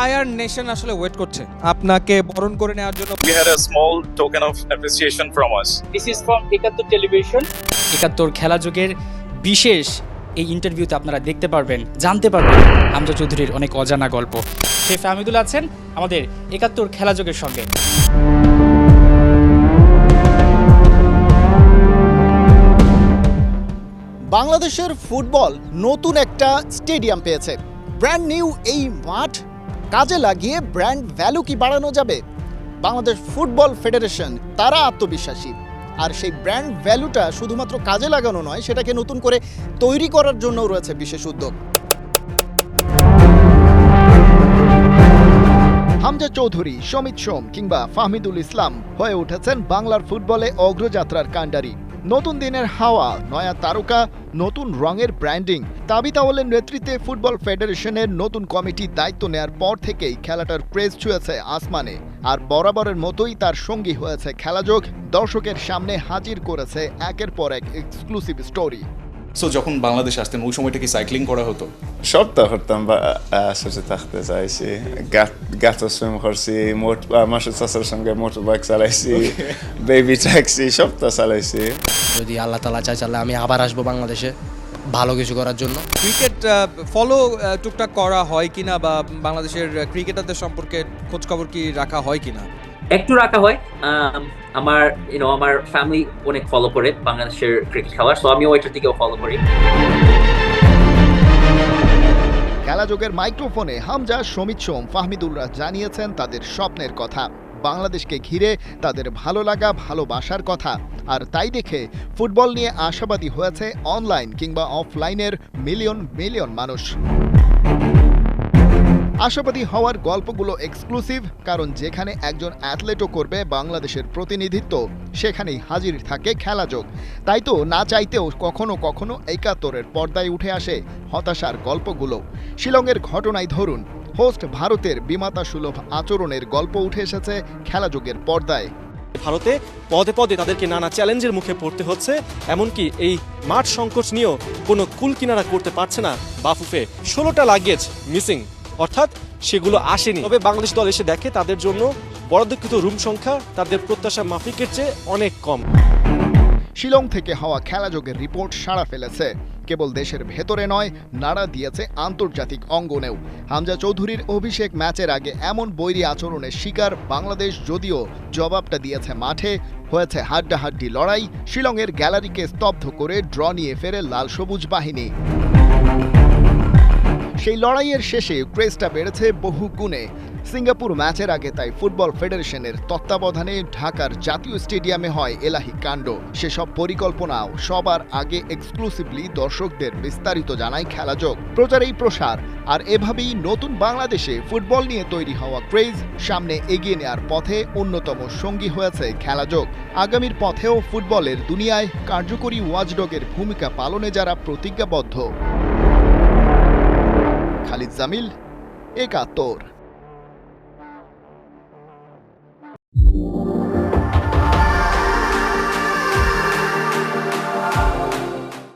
Entire nation আসলে wait করছে আপনাকে বরণ করে নেওয়ার জন্য। We had a small token of appreciation from us. This is from একাত্তর টেলিভিশন। একাত্তর খেলা যুগের বিশেষ এই ইন্টারভিউতে আপনারা দেখতে পারবেন, জানতে পারবেন হামজা চৌধুরীর অনেক অজানা গল্প। শেফ হামিদুল আছেন আমাদের একাত্তর খেলা যুগের সঙ্গে। বাংলাদেশের ফুটবল নতুন একটা স্টেডিয়াম পেয়েছে। ব্র্যান্ড নিউ এই মাঠ কাজে লাগিয়ে ব্র্যান্ড ভ্যালু কি বাড়ানো যাবে? বাংলাদেশ ফুটবল ফেডারেশন তারা আত্মবিশ্বাসী, আর সেই ব্র্যান্ড ভ্যালুটা শুধুমাত্র কাজে লাগানো নয়, সেটাকে নতুন করে তৈরি করার জন্য রয়েছে বিশেষ উদ্যোগ। হামজা চৌধুরী, সমিত সোম কিংবা ফাহমিদুল ইসলাম হয়ে উঠেছেন বাংলার ফুটবলে অগ্রযাত্রার কাণ্ডারি। নতুন দিনের হাওয়া, নয়া তারকা, নতুন রঙের ব্র্যান্ডিং। তাবিত আউয়ালের নেতৃত্বে ফুটবল ফেডারেশনের নতুন কমিটি দায়িত্ব নেয়ার পর থেকেই খেলাটার ক্রেজ ছুঁয়েছে আসমানে, আর বরাবরের মতোই তার সঙ্গী হয়েছে খেলাযোগ। দর্শকের সামনে হাজির করেছে একের পর এক এক্সক্লুসিভ স্টোরি। সো যখন বাংলাদেশ আসতেন ওই সময়টা কি সাইক্লিং করা হতো? সবটা করতাম আসলে থাকতে চাইছি, গাছ সুইম করছি, মাসুদ চাচার সঙ্গে মোটর বাইক চালাইছি, বেবি ট্যাক্সি সবটা চালাইছি। যদি আল্লাহ তাআলা চায় তাহলে আমি আবার আসবো বাংলাদেশে ভালো কিছু করার জন্য। ক্রিকেট ফলো টুকটাক করা হয় কিনা, বা বাংলাদেশের ক্রিকেটারদের সম্পর্কে খোঁজ খবর কি রাখা হয় কিনা? একটু রাখা হয়। আমার আমার ফ্যামিলি অনেক ফলো করে বাংলাদেশের ক্রিকেট খেলা, সো আমিও ওইটার দিকেও ফলো করি। খেলাযোগের মাইক্রোফোনে হামজা, সমিত সোম, ফাহমিদুলরা জানিয়েছেন তাদের স্বপ্নের কথা, বাংলাদেশকে ঘিরে তাদের ভালো লাগা, ভালোবাসার কথা। আর তাই দেখে ফুটবল নিয়ে আশাবাদী হয়েছে অনলাইন কিংবা অফলাইনের মিলিয়ন মিলিয়ন মানুষ। আশাবাদী হওয়ার গল্পগুলো এক্সক্লুসিভ, কারণ যেখানে একজন অ্যাথলেটও করবে বাংলাদেশের প্রতিনিধিত্ব, সেখানেই হাজির থাকে খেলাযোগ। তাই তো না চাইতেও কখনো কখনো একাত্তরের পর্দায় উঠে আসে হতাশার গল্পগুলো। শিলংয়ের ঘটনায় ধরুন, হোস্ট ভারতের বিমাতা সুলভ আচরণের গল্প উঠে এসেছে খেলাযোগের পর্দায়। ভারতে পদে পদে তাদেরকে নানা চ্যালেঞ্জের মুখে পড়তে হচ্ছে, এমনকি এই মাঠ সংকট নিয়েও কোনো কুল কিনারা করতে পারছে না বাফুফে। 16টা লাগেজ মিসিং, অর্থাৎ সেগুলো আসেনি। তবে বাংলাদেশ দল এসে দেখে তাদের জন্য বরাদ্দকৃত রুম সংখ্যা তাদের প্রত্যাশা মাফিকের চেয়ে অনেক কম। শিলং থেকে হওয়া খেলাযোগের রিপোর্ট সাড়া ফেলেছে, কেবল দেশের ভেতরে নয়, নাড়া দিয়েছে আন্তর্জাতিক অঙ্গনেও। হামজা চৌধুরীর অভিষেক ম্যাচের আগে এমন বৈরী আচরণের শিকার বাংলাদেশ, যদিও জবাবটা দিয়েছে মাঠে। হয়েছে হাড্ডাহাড্ডি লড়াই, শিলংয়ের গ্যালারিকে স্তব্ধ করে ড্র নিয়ে ফেরে লাল সবুজ বাহিনী। সেই লড়াইয়ের শেষে ক্রেজটা বেড়েছে বহু গুণে। সিঙ্গাপুর ম্যাচের আগে তাই ফুটবল ফেডারেশনের তত্ত্বাবধানে ঢাকার জাতীয় স্টেডিয়ামে হয় এলাহি কাণ্ড। সেসব পরিকল্পনাও সবার আগে এক্সক্লুসিভলি দর্শকদের বিস্তারিত জানায় খেলাযোগ। প্রচারেই প্রসার, আর এভাবেই নতুন বাংলাদেশে ফুটবল নিয়ে তৈরি হওয়া ক্রেজ সামনে এগিয়ে নেওয়ার পথে অন্যতম সঙ্গী হয়েছে খেলাযোগ। আগামীর পথেও ফুটবলের দুনিয়ায় কার্যকরী ওয়াচডগের ভূমিকা পালনে যারা প্রতিজ্ঞাবদ্ধ। খালিদ জামিল, একাত্তর।